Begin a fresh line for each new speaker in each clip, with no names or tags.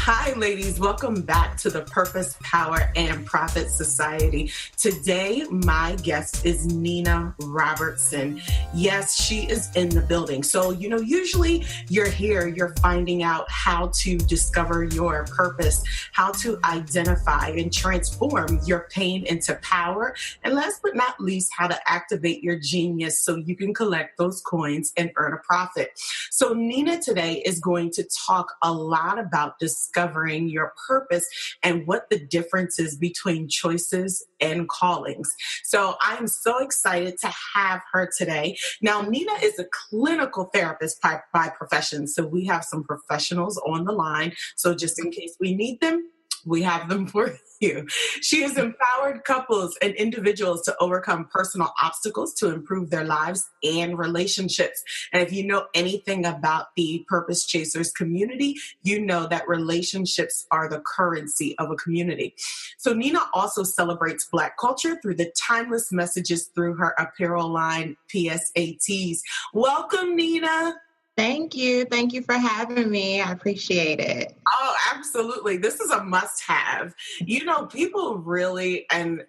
Hi, ladies. Welcome back to the Purpose, Power, and Profit Society. Today, my guest is Neena Robertson. Yes, she is in the building. So, usually you're here, you're finding out how to discover your purpose, how to identify and transform your pain into power, and last but not least, how to activate your genius so you can collect those coins and earn a profit. So, Neena today is going to talk a lot about discovering your purpose and what the difference is between choices and callings. So I'm so excited to have her today. Now, Neena is a clinical therapist by profession. So we have some professionals on the line. So just in case we need them, we have them for you. She has empowered couples and individuals to overcome personal obstacles to improve their lives and relationships. And if you know anything about the Purpose Chasers community, you know that relationships are the currency of a community. So Neena also celebrates Black culture through the timeless messages through her apparel line, PSA Tees. Welcome, Neena.
Thank you. Thank you for having me. I appreciate it.
Oh, absolutely. This is a must-have. People really, and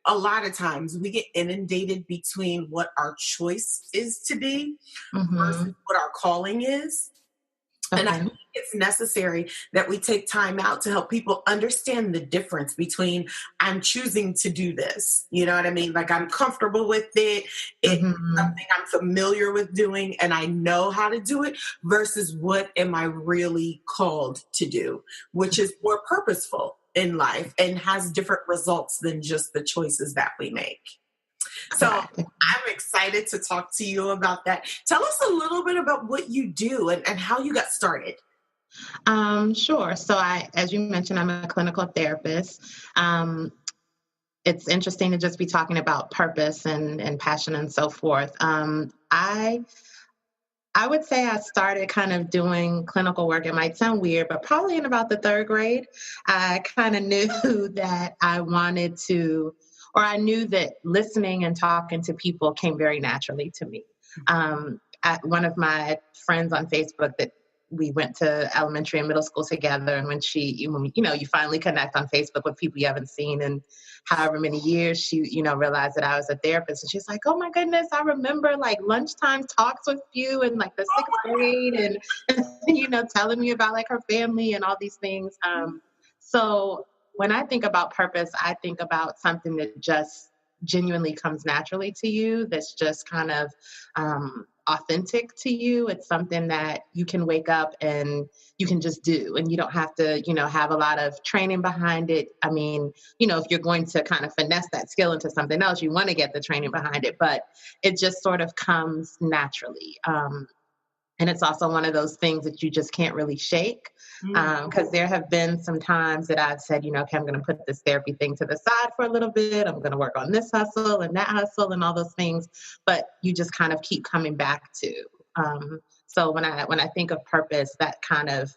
a lot of times we get inundated between what our choice is to be versus what our calling is. And I think it's necessary that we take time out to help people understand the difference between I'm choosing to do this. You know what I mean? Like I'm comfortable with it. It's something I'm familiar with doing and I know how to do it versus what am I really called to do, which is more purposeful in life and has different results than just the choices that we make. So I'm excited to talk to you about that. Tell us a little bit about what you do and how you got started.
Sure. So as you mentioned, I'm a clinical therapist. It's interesting to just be talking about purpose and passion and so forth. I would say I started kind of doing clinical work. It might sound weird, but probably in about the third grade, I kind of knew that I wanted to, or I knew that listening and talking to people came very naturally to me. One of my friends on Facebook that we went to elementary and middle school together, and when you finally connect on Facebook with people you haven't seen in however many years, she, realized that I was a therapist, and she's like, "Oh my goodness, I remember like lunchtime talks with you in like the sixth grade, and telling me about like her family and all these things." So when I think about purpose, I think about something that just genuinely comes naturally to you, that's just kind of authentic to you. It's something that you can wake up and you can just do, and you don't have to, have a lot of training behind it. I mean, if you're going to kind of finesse that skill into something else, you want to get the training behind it, but it just sort of comes naturally. And it's also one of those things that you just can't really shake. Because there have been some times that I've said, okay, I'm going to put this therapy thing to the side for a little bit. I'm going to work on this hustle and that hustle and all those things. But you just kind of keep coming back to. So when I think of purpose, that kind of,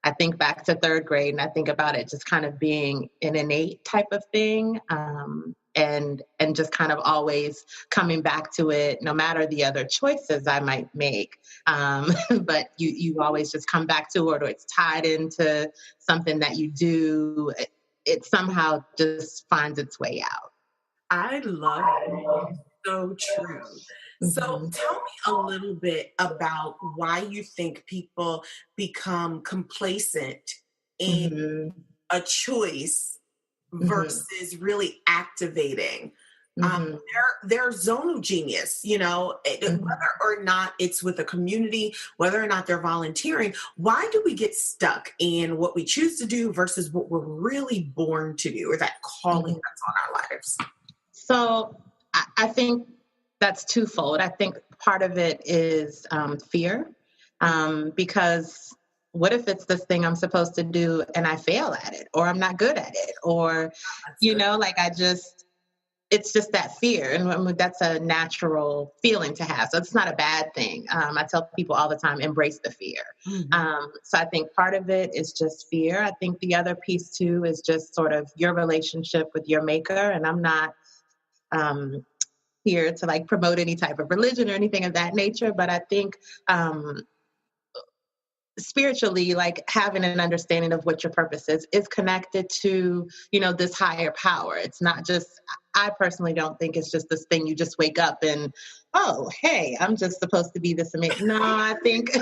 I think back to third grade and I think about it just kind of being an innate type of thing. And just kind of always coming back to it, no matter the other choices I might make. But you always just come back to it, or it's tied into something that you do. It somehow just finds its way out.
I love it. So true. So tell me a little bit about why you think people become complacent in a choice versus really activating their zone of genius, whether or not it's with a community, whether or not they're volunteering. Why do we get stuck in what we choose to do versus what we're really born to do, or that calling that's on our lives?
So I think that's twofold. I think part of it is fear, because what if it's this thing I'm supposed to do and I fail at it, or I'm not good at it, or, it's just that fear. And that's a natural feeling to have. So it's not a bad thing. I tell people all the time, embrace the fear. So I think part of it is just fear. I think the other piece too is just sort of your relationship with your maker. And I'm not here to like promote any type of religion or anything of that nature, but I think spiritually, like having an understanding of what your purpose is connected to, this higher power. It's not just, I personally don't think it's just this thing you just wake up and, oh, hey, I'm just supposed to be this amazing. No, I think,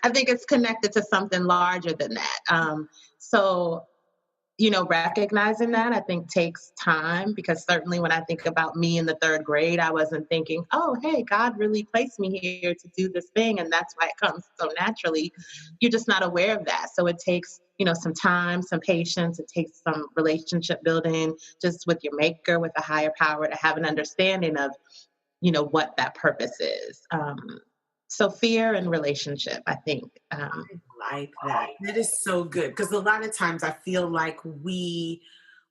I think it's connected to something larger than that. So recognizing that, I think, takes time, because certainly when I think about me in the third grade, I wasn't thinking, oh, hey, God really placed me here to do this thing, and that's why it comes so naturally. You're just not aware of that. So it takes, some time, some patience. It takes some relationship building just with your maker, with a higher power, to have an understanding of, what that purpose is. So fear and relationship, I think.
I like that. That is so good, because a lot of times I feel like we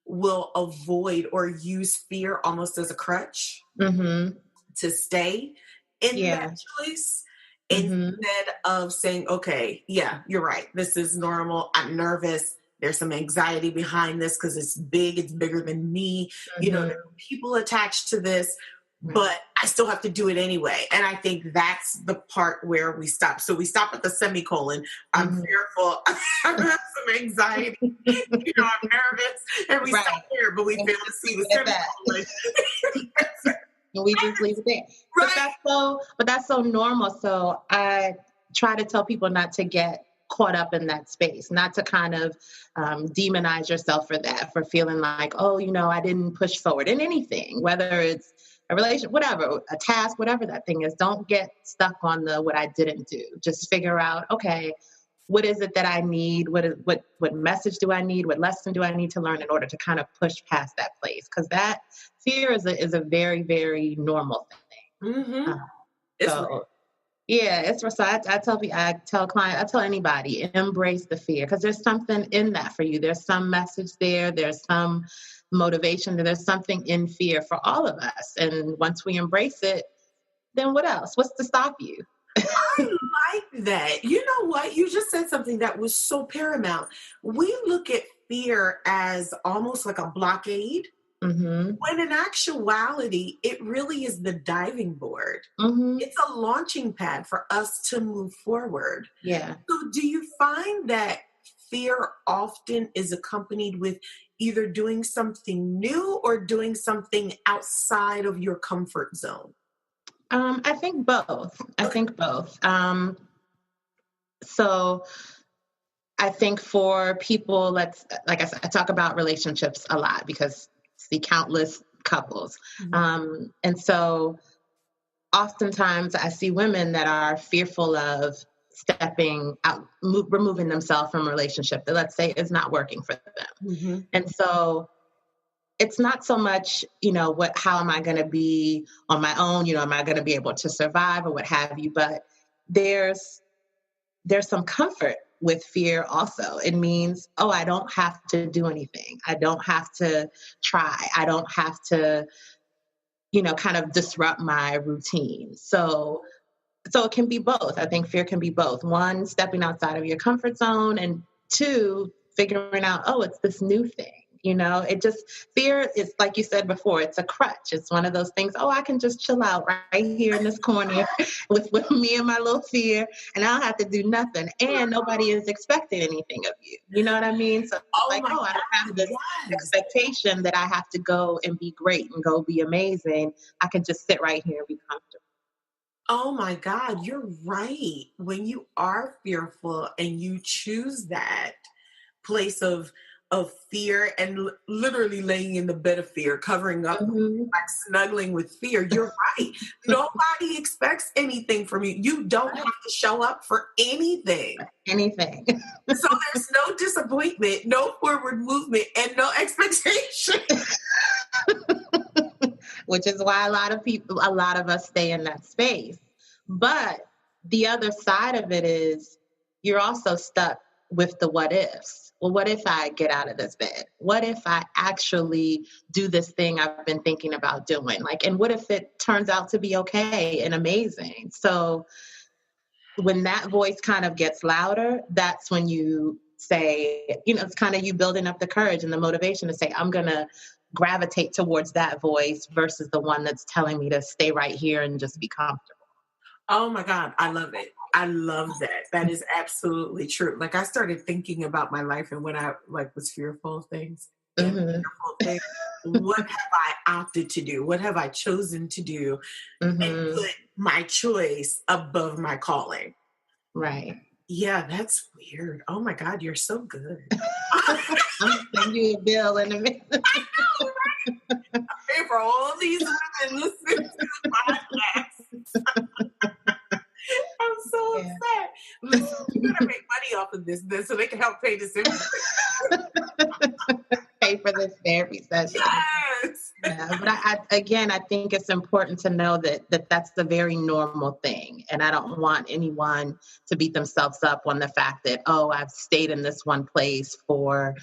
will avoid or use fear almost as a crutch to stay in that choice, instead of saying, okay, yeah, you're right. This is normal. I'm nervous. There's some anxiety behind this because it's big. It's bigger than me. There are people attached to this. But I still have to do it anyway. And I think that's the part where we stop. So we stop at the semicolon. I'm fearful. I have some anxiety. I'm nervous. And we stop there, but we fail to see the semicolon.
And we just leave it there. Right. But that's so normal. So I try to tell people not to get caught up in that space, not to kind of demonize yourself for that, for feeling like, oh, I didn't push forward in anything, whether it's a relationship, whatever, a task, whatever that thing is. Don't get stuck on what I didn't do. Just figure out, okay, what is it that I need? What message do I need? What lesson do I need to learn in order to kind of push past that place? Because that fear is a very, very normal thing. It's so I tell clients, I tell anybody, embrace the fear, because there's something in that for you. There's some message there. There's some motivation. There's something in fear for all of us. And once we embrace it, then what else? What's to stop you?
I like that. You know what? You just said something that was so paramount. We look at fear as almost like a blockade, when in actuality, it really is the diving board. It's a launching pad for us to move forward.
Yeah.
So do you find that fear often is accompanied with either doing something new or doing something outside of your comfort zone?
I think both. So I think for people, like I said, I talk about relationships a lot because I see countless couples. And so oftentimes I see women that are fearful of stepping out, removing themselves from a relationship that, let's say, is not working for them. And so it's not so much, how am I going to be on my own? Am I going to be able to survive or what have you? But there's some comfort with fear also. It means, oh, I don't have to do anything. I don't have to try. I don't have to, kind of disrupt my routine. So it can be both. I think fear can be both. One, stepping outside of your comfort zone, and two, figuring out, oh, it's this new thing. Fear is, like you said before, it's a crutch. It's one of those things, oh, I can just chill out right here in this corner with me and my little fear, and I don't have to do nothing. And nobody is expecting anything of you. You know what I mean? So I don't have this expectation that I have to go and be great and go be amazing. I can just sit right here and be comfortable.
Oh my God, you're right. When you are fearful and you choose that place of fear and literally laying in the bed of fear, covering up, like snuggling with fear, you're right. Nobody expects anything from you. You don't have to show up for anything. So there's no disappointment, no forward movement, and no expectation.
Which is why a lot of us stay in that space. But the other side of it is you're also stuck with the what ifs. Well, what if I get out of this bed? What if I actually do this thing I've been thinking about doing? And what if it turns out to be okay and amazing? So when that voice kind of gets louder, that's when you say, it's kind of you building up the courage and the motivation to say, I'm going to gravitate towards that voice versus the one that's telling me to stay right here and just be comfortable.
Oh my God, I love it. I love that. That is absolutely true. Like I started thinking about my life and when I like was fearful of things and
Mm-hmm.
fearful of things. What have I opted to do? What have I chosen to do? And
Mm-hmm.
put my choice above my calling.
Right.
Yeah, that's weird. Oh my God, you're so good.
I'm gonna send you a bill in a minute.
Pay for all these women listening to the podcast. I'm so
Yeah.
upset. Listen, you gotta make money off of this so they can help pay this invoice.
Pay for this therapy session.
Yes.
Yeah, but again, I think it's important to know that that's the very normal thing. And I don't want anyone to beat themselves up on the fact that, oh, I've stayed in this one place for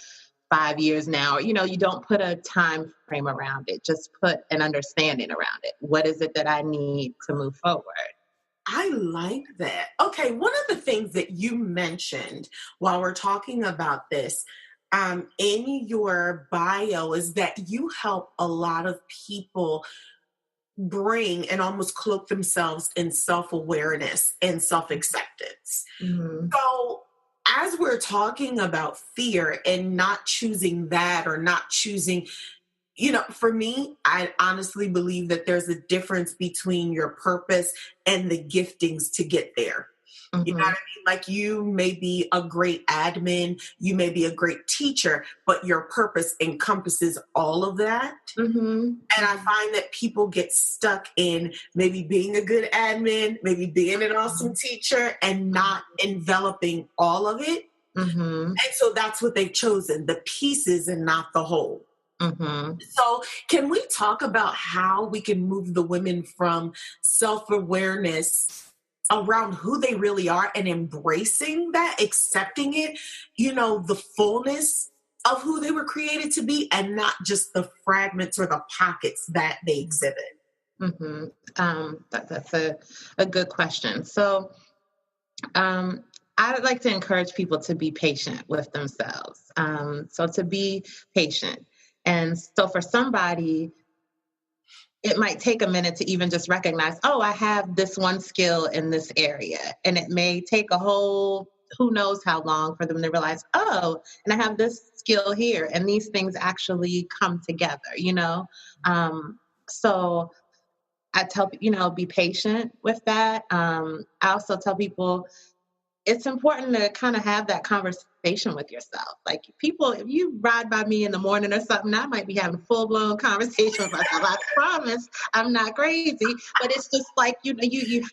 5 years now. You don't put a time frame around it. Just put an understanding around it. What is it that I need to move forward?
I like that. Okay, one of the things that you mentioned while we're talking about this in your bio is that you help a lot of people bring and almost cloak themselves in self-awareness and self-acceptance.
Mm-hmm.
So, as we're talking about fear and not choosing that or not choosing, for me, I honestly believe that there's a difference between your purpose and the giftings to get there. You know what I
Mm-hmm.
mean? Like you may be a great admin, you may be a great teacher, but your purpose encompasses all of that.
Mm-hmm.
And I find that people get stuck in maybe being a good admin, maybe being an awesome teacher, and not enveloping all of it.
Mm-hmm.
And so that's what they've chosen, the pieces and not the whole.
Mm-hmm.
So, can we talk about how we can move the women from self awareness around who they really are and embracing that, accepting it, the fullness of who they were created to be and not just the fragments or the pockets that they exhibit?
Mm-hmm. That's a good question. So, I would like to encourage people to be patient with themselves. So to be patient. And so for somebody, it might take a minute to even just recognize, oh, I have this one skill in this area. And it may take who knows how long for them to realize, oh, and I have this skill here. And these things actually come together. So I tell, be patient with that. I also tell people, it's important to kind of have that conversation with yourself. Like people, if you ride by me in the morning or something, I might be having a full blown conversation with myself. I promise I'm not crazy, but it's just like, you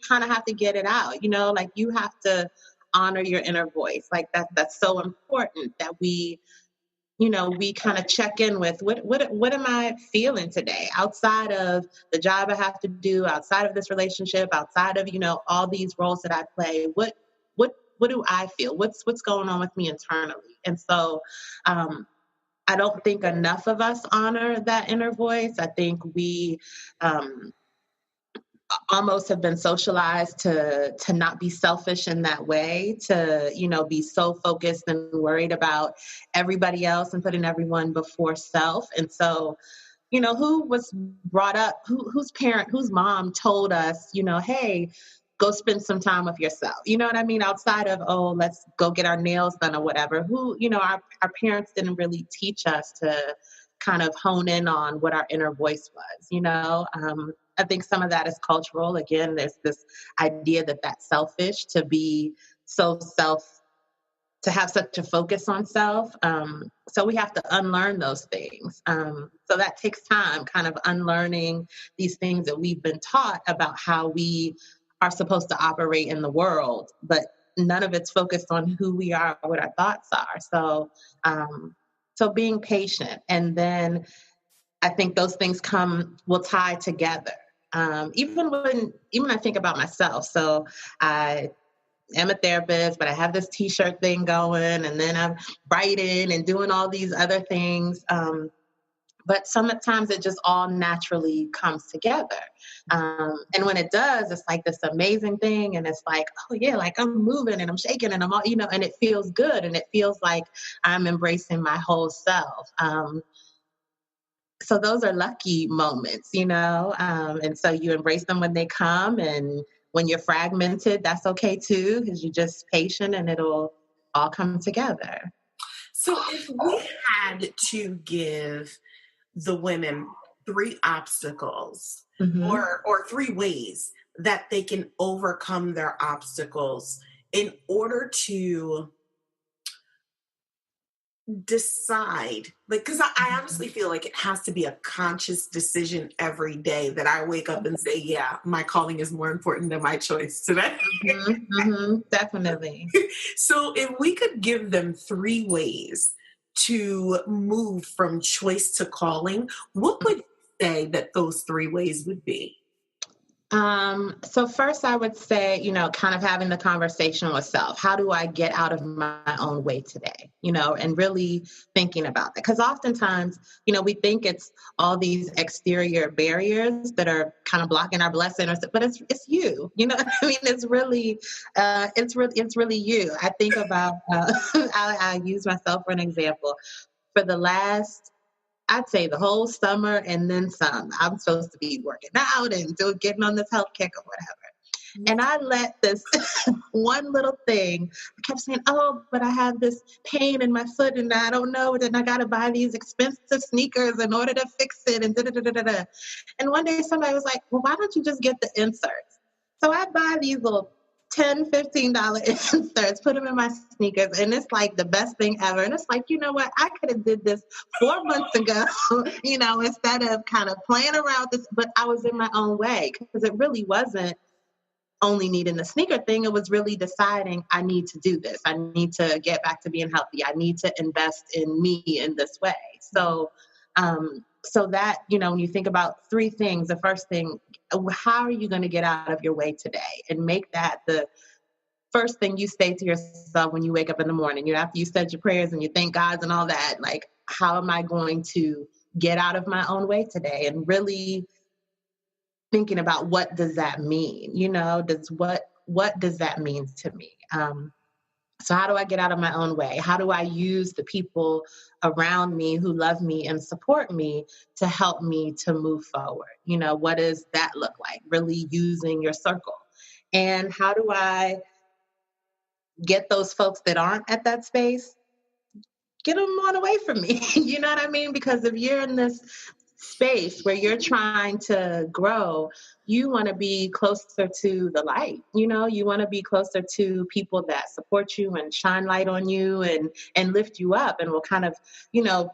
kind of have to get it out, like you have to honor your inner voice. Like that's so important that we kind of check in with what am I feeling today outside of the job I have to do, outside of this relationship, outside of, all these roles that I play. What do I feel? What's going on with me internally? And so I don't think enough of us honor that inner voice. I think we almost have been socialized to not be selfish in that way, to be so focused and worried about everybody else and putting everyone before self. And so who was brought up, whose mom told us, hey, go spend some time with yourself. You know what I mean? Outside of, oh, let's go get our nails done or whatever. Our parents didn't really teach us to kind of hone in on what our inner voice was. I think some of that is cultural. Again, there's this idea that that's selfish to be to have such a focus on self. So we have to unlearn those things. So that takes time, kind of unlearning these things that we've been taught about how we are supposed to operate in the world, but none of it's focused on who we are, what our thoughts are. So being patient. And then I think those things will tie together. Even when I think about myself. So I am a therapist, but I have this t-shirt thing going, and then I'm writing and doing all these other things. But sometimes it just all naturally comes together. And when it does, it's like this amazing thing. And it's like, oh yeah, like I'm moving and I'm shaking and I'm all, and it feels good. And it feels like I'm embracing my whole self. So those are lucky moments, and so you embrace them when they come, and When you're fragmented, that's okay too, because you're just patient and it'll all come together.
So if we had to give the women three obstacles
Mm-hmm.
or three ways that they can overcome their obstacles in order to decide, like, because I honestly feel like it has to be a conscious decision every day that I wake up and say, yeah, my calling is more important than my choice today.
Mm-hmm. Mm-hmm. Definitely.
So if we could give them three ways to move from choice to calling, what would you say that those three ways would be?
So first I would say, kind of having the conversation with self. How do I get out of my own way today? And really thinking about that. Because oftentimes, we think it's all these exterior barriers that are kind of blocking our blessing, but it's you. You know what I mean? It's really you. I think about, I use myself for an example. For the last, I'd say the whole summer and then some. I'm supposed to be working out and getting on this health kick or whatever. And I let this one little thing, I kept saying, oh, but I have this pain in my foot and I don't know. And I got to buy these expensive sneakers in order to fix it. And da-da-da-da-da. And one day somebody was like, well, why don't you just get the inserts? So I buy these little $10, $15 inserts, put them in my sneakers, and it's like the best thing ever. And it's like, you know what? I could have did this 4 months ago, instead of kind of playing around with this, but I was in my own way because it really wasn't only needing the sneaker thing. It was really deciding I need to do this. I need to get back to being healthy. I need to invest in me in this way. So that, when you think about three things, the first thing, how are you going to get out of your way today and make that the first thing you say to yourself when you wake up in the morning, after you said your prayers and you thank God and all that, like, how am I going to get out of my own way today? And really thinking about what does that mean? What does that mean to me? So how do I get out of my own way? How do I use the people around me who love me and support me to help me to move forward? What does that look like? Really using your circle. And how do I get those folks that aren't at that space, get them on away from me? You know what I mean? Because if you're in this space where you're trying to grow, you want to be closer to the light. You want to be closer to people that support you and shine light on you and lift you up and will kind of,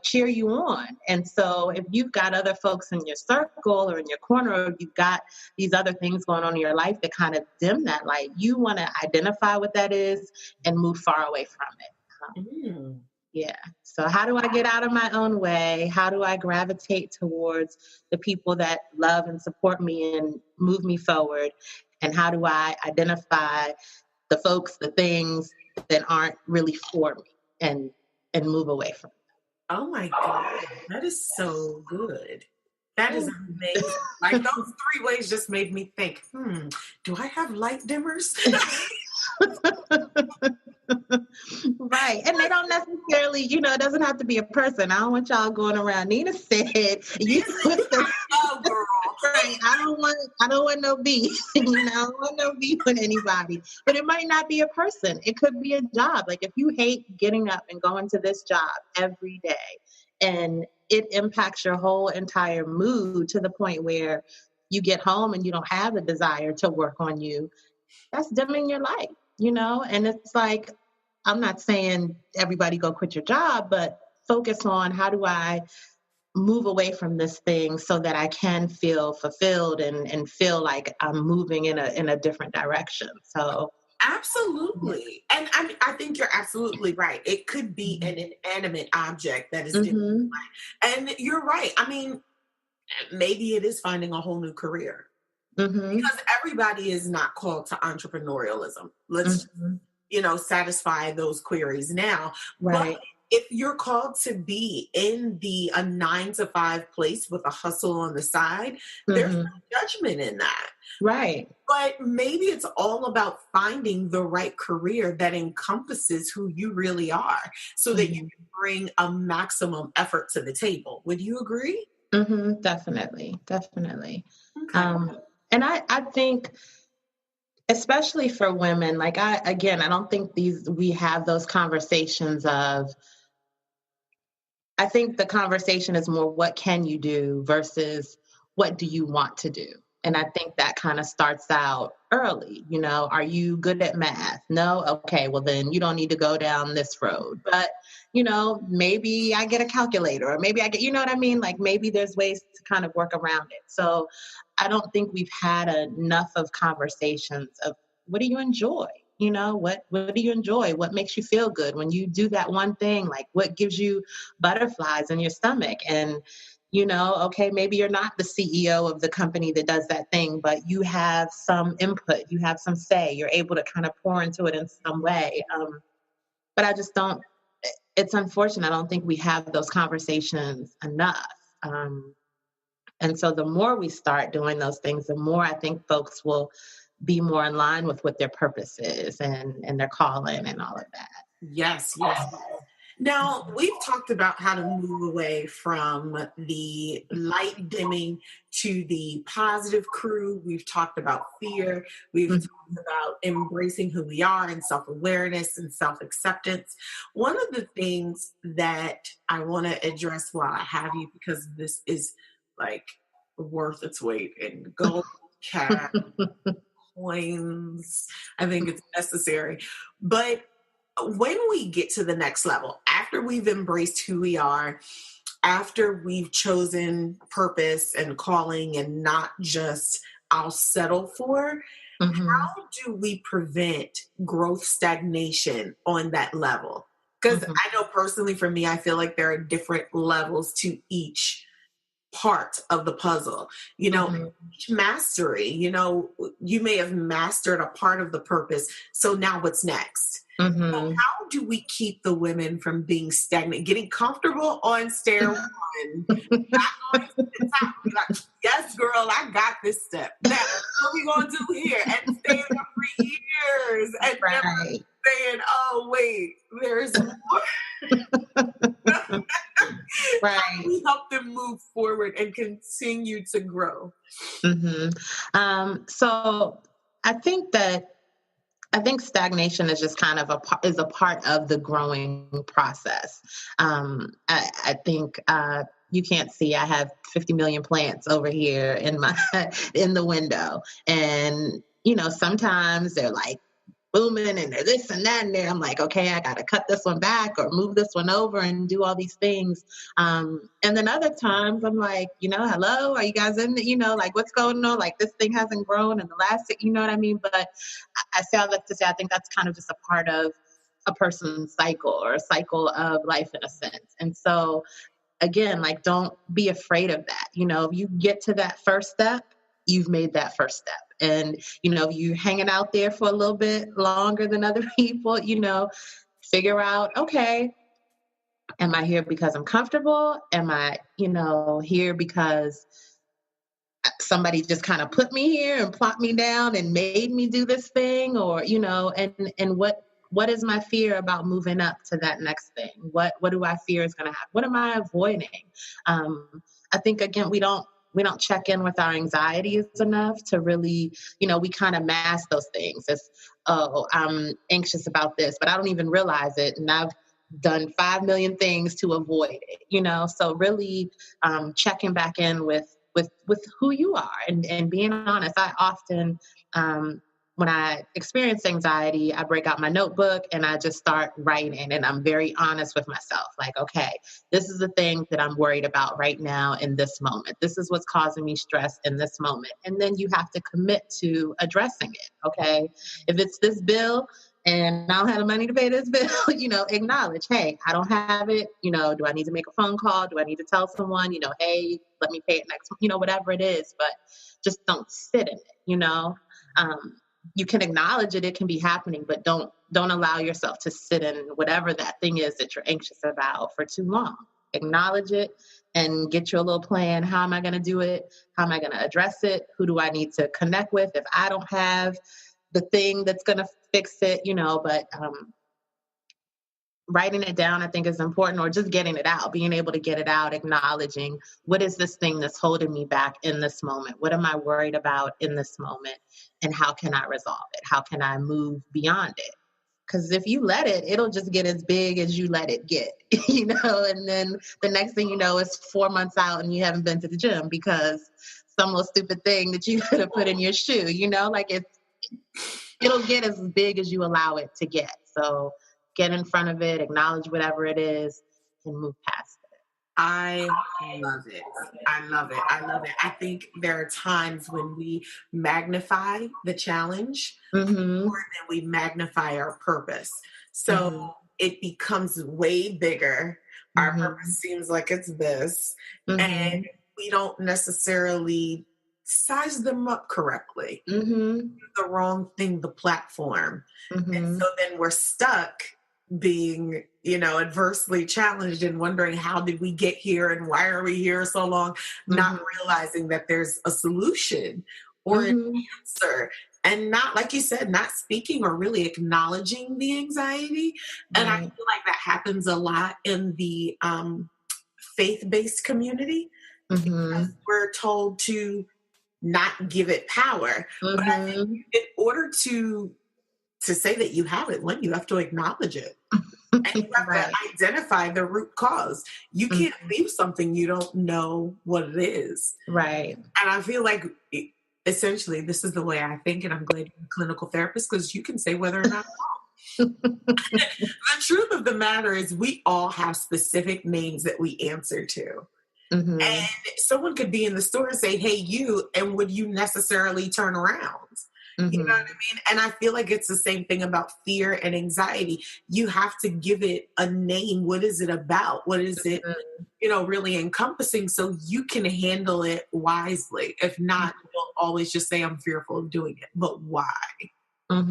cheer you on. And so if you've got other folks in your circle or in your corner, or you've got these other things going on in your life that kind of dim that light, you want to identify what that is and move far away from it. Yeah. So how do I get out of my own way? How do I gravitate towards the people that love and support me and move me forward? And how do I identify the folks, the things that aren't really for me and move away from them?
Oh my God, that is so good. That is amazing. Like, those three ways just made me think, do I have light dimmers?
Right. And they don't necessarily, it doesn't have to be a person. I don't want y'all going around. Nina said,
Oh, girl.
Right. I don't want no beef. I don't want no beef with anybody. But it might not be a person. It could be a job. Like, if you hate getting up and going to this job every day and it impacts your whole entire mood to the point where you get home and you don't have the desire to work on you, that's dimming your light, and it's like, I'm not saying everybody go quit your job, but focus on how do I move away from this thing so that I can feel fulfilled and feel like I'm moving in a different direction. So
absolutely. And I think you're absolutely right. It could be an inanimate object that is different. And you're right. I mean, maybe it is finding a whole new career. Because everybody is not called to entrepreneurialism. Let's, satisfy those queries now.
Right.
But if you're called to be in a 9-to-5 place with a hustle on the side, there's no judgment in that.
Right.
But maybe it's all about finding the right career that encompasses who you really are so that you can bring a maximum effort to the table. Would you agree?
Definitely. Okay. And I think Especially for women, like I don't think we have those conversations of, I think the conversation is more what can you do versus what do you want to do? And I think that kind of starts out early. Are you good at math? No? Okay, well, then you don't need to go down this road. But, maybe I get a calculator or maybe I get, you know what I mean? Like maybe there's ways to kind of work around it. So I don't think we've had enough of conversations of what do you enjoy? What do you enjoy? What makes you feel good when you do that one thing? Like what gives you butterflies in your stomach? And okay, maybe you're not the CEO of the company that does that thing, but you have some input, you have some say, you're able to kind of pour into it in some way. But I just don't, it's unfortunate. I don't think we have those conversations enough. And so the more we start doing those things, the more I think folks will be more in line with what their purpose is and their calling and all of that.
Yes, yes. Now, we've talked about how to move away from the light dimming to the positive crew. We've talked about fear. We've talked about embracing who we are and self-awareness and self-acceptance. One of the things that I want to address while I have you, because this is like worth its weight in gold, cash, coins. I think it's necessary. But when we get to the next level, after we've embraced who we are, after we've chosen purpose and calling and not just I'll settle for, how do we prevent growth stagnation on that level? Because I know personally for me, I feel like there are different levels to each part of the puzzle. Each mastery, you may have mastered a part of the purpose. So now what's next? So how do we keep the women from being stagnant, getting comfortable on stair one, not going to the top? Be like, yes, girl, I got this step. Now, what are we going to do here? And staying up for years and never saying, oh, wait, there's more.
Right.
How do we help them move forward and continue to grow?
So I think stagnation is just kind of a part of the growing process. I think you can't see. I have 50 million plants over here in the window, and sometimes they're like booming and they're this and that and there. I'm like, okay, I got to cut this one back or move this one over and do all these things. And then other times I'm like, hello, are you guys in the, like what's going on? Like this thing hasn't grown in the last, you know what I mean? But I say all that to say, I think that's kind of just a part of a person's cycle or a cycle of life in a sense. And so again, like, don't be afraid of that. If you get to that first step, you've made that first step. And, if you're hanging out there for a little bit longer than other people, figure out, okay, am I here because I'm comfortable? Am I, here because somebody just kind of put me here and plopped me down and made me do this thing? Or, and what is my fear about moving up to that next thing? What do I fear is going to happen? What am I avoiding? I think, again, we don't check in with our anxieties enough to really, we kind of mask those things as, oh, I'm anxious about this, but I don't even realize it. And I've done 5 million things to avoid it, so really checking back in with who you are and being honest. I often, when I experience anxiety, I break out my notebook and I just start writing, and I'm very honest with myself. Like, okay, this is the thing that I'm worried about right now in this moment. This is what's causing me stress in this moment. And then you have to commit to addressing it. Okay. If it's this bill and I don't have the money to pay this bill, acknowledge, hey, I don't have it. Do I need to make a phone call? Do I need to tell someone, hey, let me pay it next month, whatever it is, but just don't sit in it, you can acknowledge it. It can be happening, but don't allow yourself to sit in whatever that thing is that you're anxious about for too long. Acknowledge it and get your little plan. How am I going to do it? How am I going to address it? Who do I need to connect with if I don't have the thing that's going to fix it? But writing it down, I think, is important, or just getting it out, being able to get it out, acknowledging what is this thing that's holding me back in this moment? What am I worried about in this moment? And how can I resolve it? How can I move beyond it? Because if you let it, it'll just get as big as you let it get, and then the next thing you know, it's 4 months out and you haven't been to the gym because some little stupid thing that you could have put in your shoe, like it'll get as big as you allow it to get. So get in front of it, acknowledge whatever it is, and move past it.
I love it. I love it. I love it. I think there are times when we magnify the challenge more than we magnify our purpose. So it becomes way bigger. Our purpose seems like it's this, and we don't necessarily size them up correctly. The wrong thing, the platform. And so then we're stuck being, adversely challenged and wondering how did we get here and why are we here so long, not realizing that there's a solution or an answer, and not, like you said, not speaking or really acknowledging the anxiety. And I feel like that happens a lot in the faith-based community because we're told to not give it power. But I think in order to say that you have it, you have to acknowledge it. And you have to identify the root cause. You can't leave something you don't know what it is.
Right.
And I feel like essentially this is the way I think, and I'm glad you're a clinical therapist because you can say whether or not I'm wrong. The truth of the matter is we all have specific names that we answer to. And someone could be in the store and say, hey, you, and would you necessarily turn around? You know what I mean? And I feel like it's the same thing about fear and anxiety. You have to give it a name. What is it about? What is it, really encompassing so you can handle it wisely? If not, you'll always just say, I'm fearful of doing it. But why? What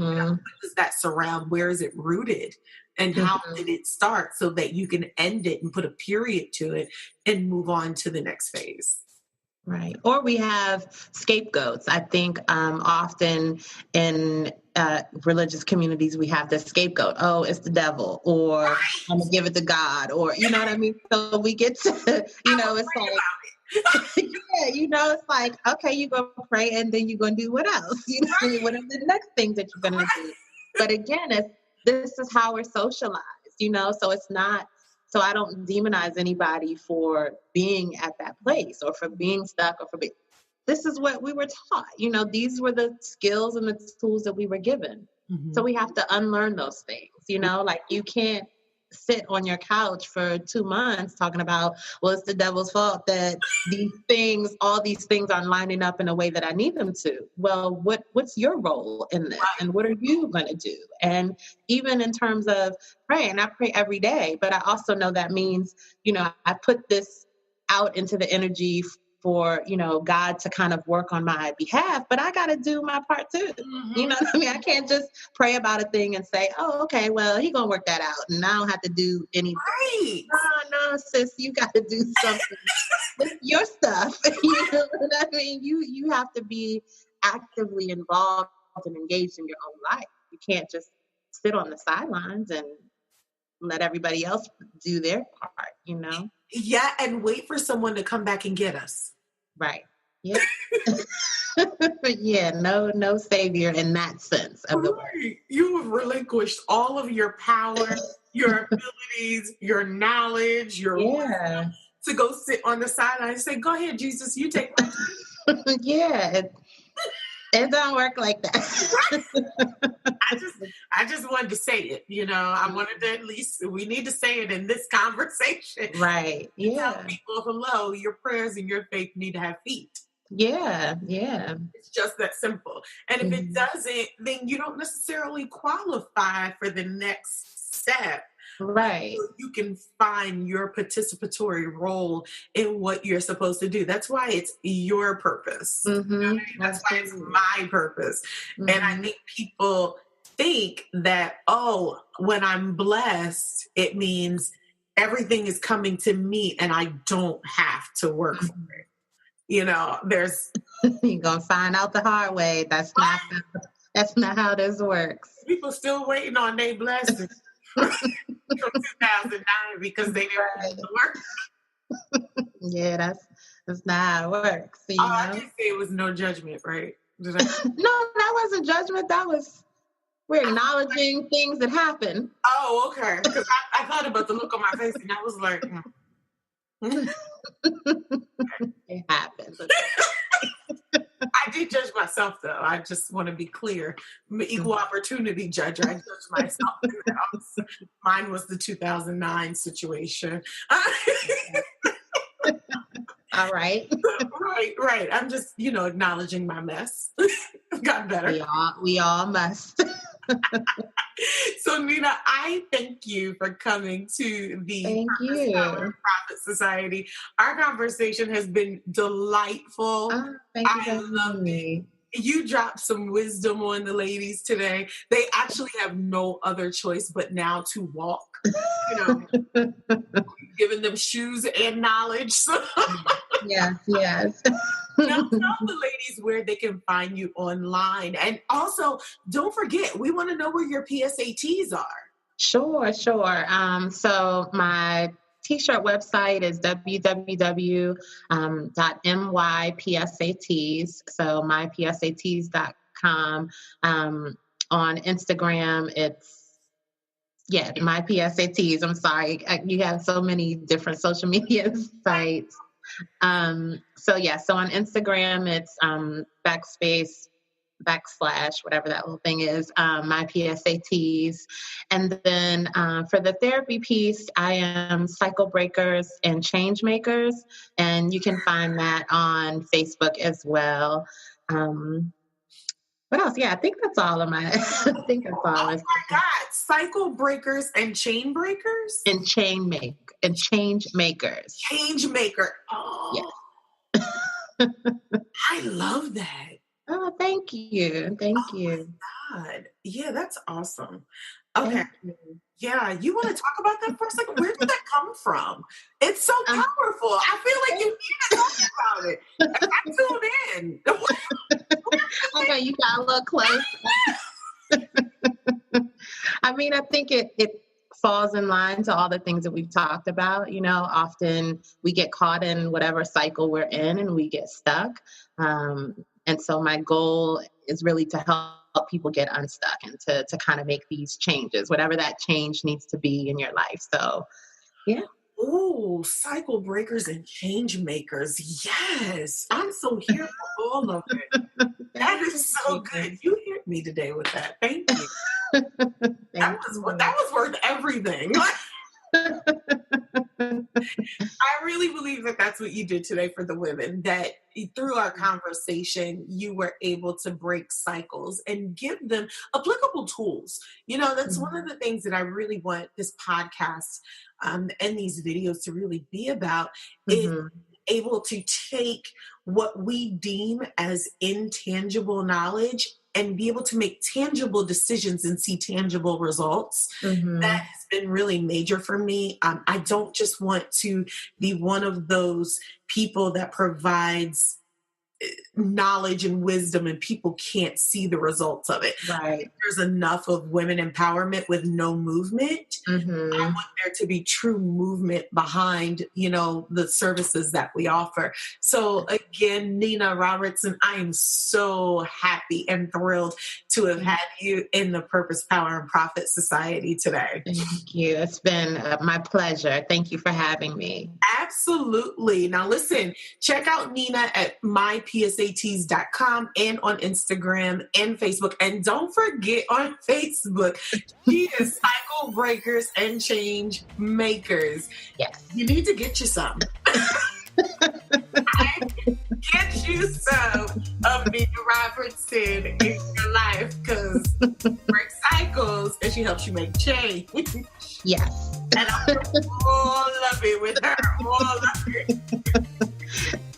does that surround? Where is it rooted? And how did it start so that you can end it and put a period to it and move on to the next phase?
Right. Or we have scapegoats. I think often in religious communities, we have the scapegoat. Oh, it's the devil, or I'm going to give it to God, or, you know what I mean? So we get to, it's like, it's like, okay, you're going to pray and then you're going to do what else? What are the next things that you're going to do? But again, this is how we're socialized, so it's not. So I don't demonize anybody for being at that place or for being stuck or this is what we were taught. These were the skills and the tools that we were given. So we have to unlearn those things, like you can't sit on your couch for 2 months talking about, well, it's the devil's fault that all these things aren't lining up in a way that I need them to. Well, what's your role in this? And what are you going to do? And even in terms of praying, I pray every day, but I also know that means, I put this out into the energy for, God to kind of work on my behalf, but I got to do my part too. You know what I mean? I can't just pray about a thing and say, oh, okay, well, he's going to work that out and I don't have to do anything.
Right.
No, sis, you got to do something with your stuff. You know what I mean? You have to be actively involved and engaged in your own life. You can't just sit on the sidelines and let everybody else do their part,
Yeah, and wait for someone to come back and get us.
Right. Yeah. Yeah, no savior in that sense of the word.
You have relinquished all of your power, your abilities, your knowledge, your wisdom to go sit on the sideline and say, go ahead, Jesus, you take my time.
Yeah. It don't work like that.
I just wanted to say it, I wanted to we need to say it in this conversation.
Right. Yeah.
Tell people, hello, your prayers and your faith need to have feet.
Yeah.
It's just that simple. And if it doesn't, then you don't necessarily qualify for the next step.
Right.
So you can find your participatory role in what you're supposed to do. That's why it's your purpose. That's why it's my purpose. And I think people think that, oh, when I'm blessed, it means everything is coming to me and I don't have to work for it. There's
you're gonna find out the hard way. That's not how this works.
People still waiting on their blessings. For from 2009 because they didn't want to work.
Yeah, that's not how it works. You know?
I did say it was no judgment, right? Did I?
No, that wasn't judgment. We're acknowledging things that happen.
Oh, okay. Because I thought about the look on my face and I was like,
It happens.
I did judge myself, though. I just want to be clear. I'm an equal opportunity judge. I judged myself. Mine was the 2009 situation.
All right.
Right. I'm just, acknowledging my mess. Got better.
We all must.
So, Neena, I thank you for coming to the Purpose Power and Profit Society. Our conversation has been delightful.
Thank you
I love it. You dropped some wisdom on the ladies today. They actually have no other choice but now to walk. Giving them shoes and knowledge. So.
Yes.
Now tell the ladies where they can find you online. And also, don't forget, we want to know where your PSA Tees are.
Sure. So my T-shirt website is www.mypsatees. So mypsatees.com. On Instagram, it's my PSA Tees. I'm sorry. You have so many different social media sites. So on Instagram, it's / whatever that little thing is, my PSA Tees. And then for the therapy piece, I am Cycle Breakers and Change Makers. And you can find that on Facebook as well. What else? Yeah, I think that's all of my. Oh my
God! Cycle Breakers and Chain Breakers
and Change Makers.
Change Maker. Oh, yes. I love that.
Oh, thank you. My
God. Yeah, that's awesome. Okay. Yeah, you want to talk about that for a second? Where did that come from? It's so powerful. I feel like you need to talk about it. I tuned in.
Okay, you got a little close. I mean, I think it falls in line to all the things that we've talked about. Often we get caught in whatever cycle we're in and we get stuck. And so my goal is really to help people get unstuck and to kind of make these changes, whatever that change needs to be in your life. So, yeah.
Oh, Cycle Breakers and Change Makers. Yes. I'm so here for all of it. That is so good. You hit me today with that. Thank you. That was worth everything. I really believe that that's what you did today for the women, that through our conversation, you were able to break cycles and give them applicable tools. That's one of the things that I really want this podcast and these videos to really be about, is able to take what we deem as intangible knowledge and be able to make tangible decisions and see tangible results. That has been really major for me. I don't just want to be one of those people that provides knowledge and wisdom and people can't see the results of it.
Right.
There's enough of women empowerment with no movement. I want there to be true movement behind, the services that we offer. So again, Neena Robertson, I am so happy and thrilled to have had you in the Purpose, Power, and Profit Society today.
Thank you. It's been my pleasure. Thank you for having me.
Absolutely. Now listen, check out Neena at mypsatees.com and on Instagram and Facebook. And don't forget on Facebook, she is Cycle Breakers and Change Makers.
Yes.
You need to get you some. Get you some of Neena Robertson in your life, because break cycles and she helps you make change.
Yes.
And I'm all of it with her. All of it.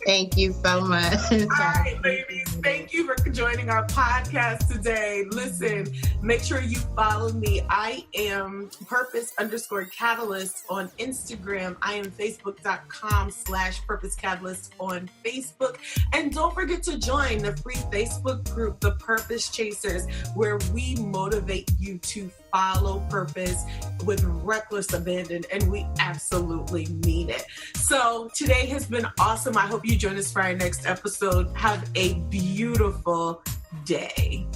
Thank you so much.
All right, ladies. Thank you for joining our podcast today. Listen, make sure you follow me. I am Purpose_Catalyst on Instagram. I am Facebook.com/Purpose Catalyst on Facebook. And don't forget to join the free Facebook group, The Purpose Chasers, where we motivate you to follow purpose with reckless abandon, and we absolutely mean it. So today has been awesome. I hope you join us for our next episode. Have a beautiful day.